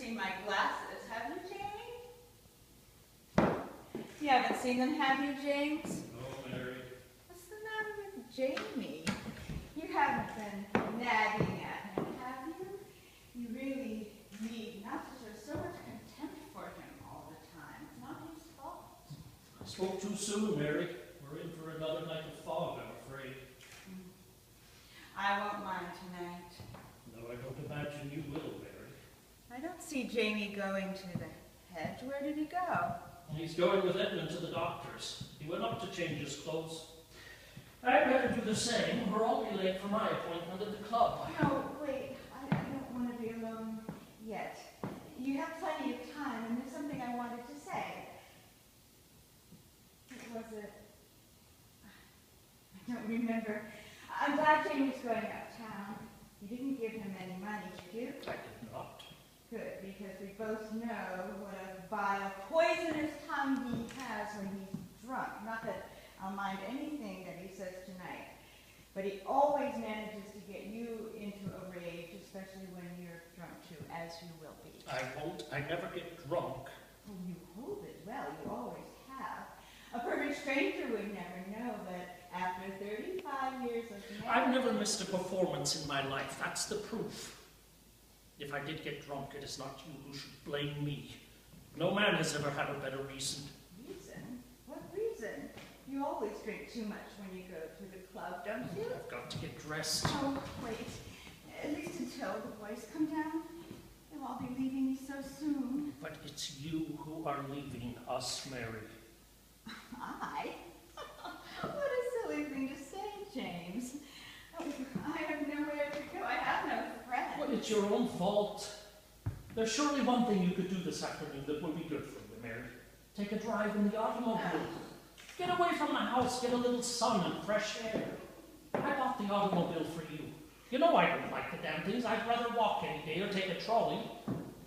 seen my glasses, have you, Jamie? You haven't seen them, have you, James? No, Mary. What's the matter with Jamie? You haven't been nagging at him, have you? You really need not to show so much contempt for him all the time. It's not his fault. I spoke too soon, Mary. We're in for another night of fog, I'm afraid. I won't mind tonight. No, I don't imagine you will, Mary. I don't see Jamie going to the hedge. Where did he go? He's going with Edmund to the doctor's. He went up to change his clothes. I'd better do the same, or I'll be late for my appointment at the club. No, wait. I don't want to be alone yet. You have plenty of time, and there's something I wanted to say. What was it? I don't remember. I'm glad Jamie's going uptown. You didn't give him any money, did you? I did not. Good, because we both know what a vile, poisonous tongue he has when he's drunk. Not that I'll mind anything that he says tonight, but he always manages to get you into a rage, especially when you're drunk too, as you will be. I won't. I never get drunk. Oh, you hold it well. You always have. A perfect stranger would never know, but after 35 years of marriage... I've never missed a performance in my life. That's the proof. If I did get drunk, it is not you who should blame me. No man has ever had a better reason. Reason? What reason? You always drink too much when you go to the club, don't you? I've got to get dressed. Oh, wait. At least until the boys come down. They'll all be leaving me so soon. But it's you who are leaving us, Mary. I? What a silly thing to say, James. Oh, I have nowhere to go. I have no friends. Well, it's your own fault. There's surely one thing you could do this afternoon that would be good for you, Mary. Take a drive in the automobile. Get away from the house, get a little sun and fresh air. I bought the automobile for you. You know I don't like the damn things. I'd rather walk any day or take a trolley.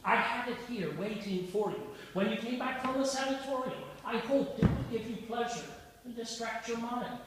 I had it here waiting for you. When you came back from the sanatorium, I hoped it would give you pleasure and distract your mind.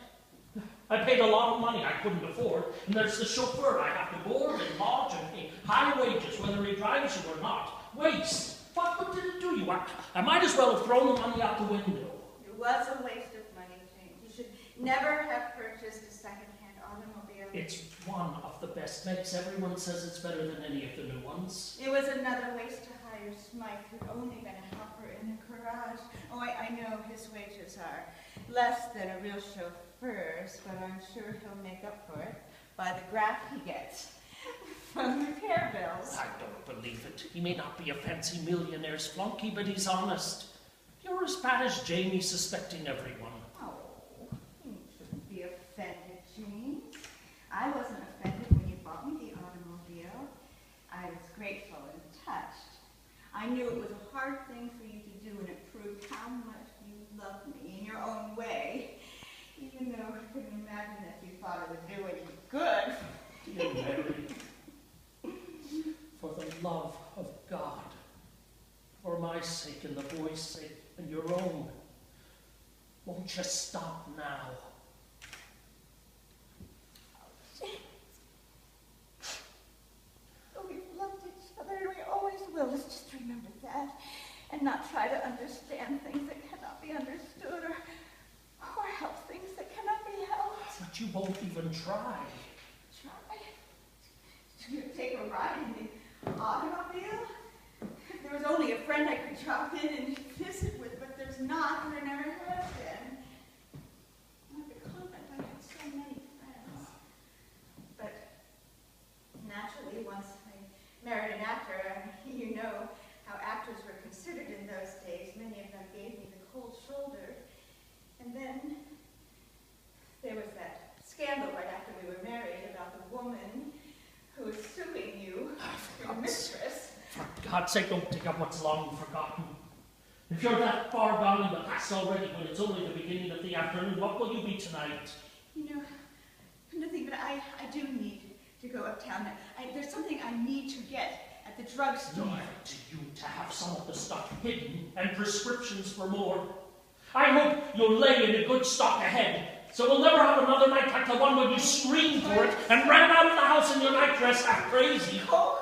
I paid a lot of money I couldn't afford, and there's the chauffeur I have to board and lodge and pay high wages whether he drives you or not. Waste! What good did it do you? I might as well have thrown the money out the window. It was a waste of money, James. You should never have purchased a second-hand automobile. It's one of the best makes. Everyone says it's better than any of the new ones. It was another waste to hire Smythe, who'd only been a helper in the garage. Oh, I know his wages are less than a real chauffeur's, but I'm sure he'll make up for it by the graft he gets from repair bills. I don't believe it. He may not be a fancy millionaire's flunky, but he's honest. You're as bad as Jamie suspecting everyone. Oh, you shouldn't be offended, James. I wasn't offended when you bought me the automobile. I was grateful and touched. I knew it was a hard thing for you to do, and it proved how much you loved me in your own way, even though I couldn't imagine that you thought it would do any good. Dear Mary, for the love of God, for my sake and the boy's sake and your own, won't you stop now? Oh, we've loved each other, and we always will. Let's just remember that, and not try to understand things that cannot be understood, or help things that cannot be helped. But you won't even try. Try? To take a ride in the automobile? If there was only a friend I could drop in and visit with, but there's not, and there never has been. At the convent, I had so many friends. But naturally, once I married an actor, you know how actors were considered in those days. Many of them gave me the cold shoulder. And then there was that scandal right after we were married about the woman who was suing you, your mistress. For God's sake, don't dig up what's long forgotten. If you're that far gone in the past already, when it's only the beginning of the afternoon, what will you be tonight? You know, nothing, but I do need to go uptown. There's something I need to get at the drugstore. Leave it to you to have some of the stuff hidden and prescriptions for more. I hope you'll lay in a good stock ahead, so we'll never have another night like the one when you screamed for it and ran out of the house in your nightdress half crazy. Oh,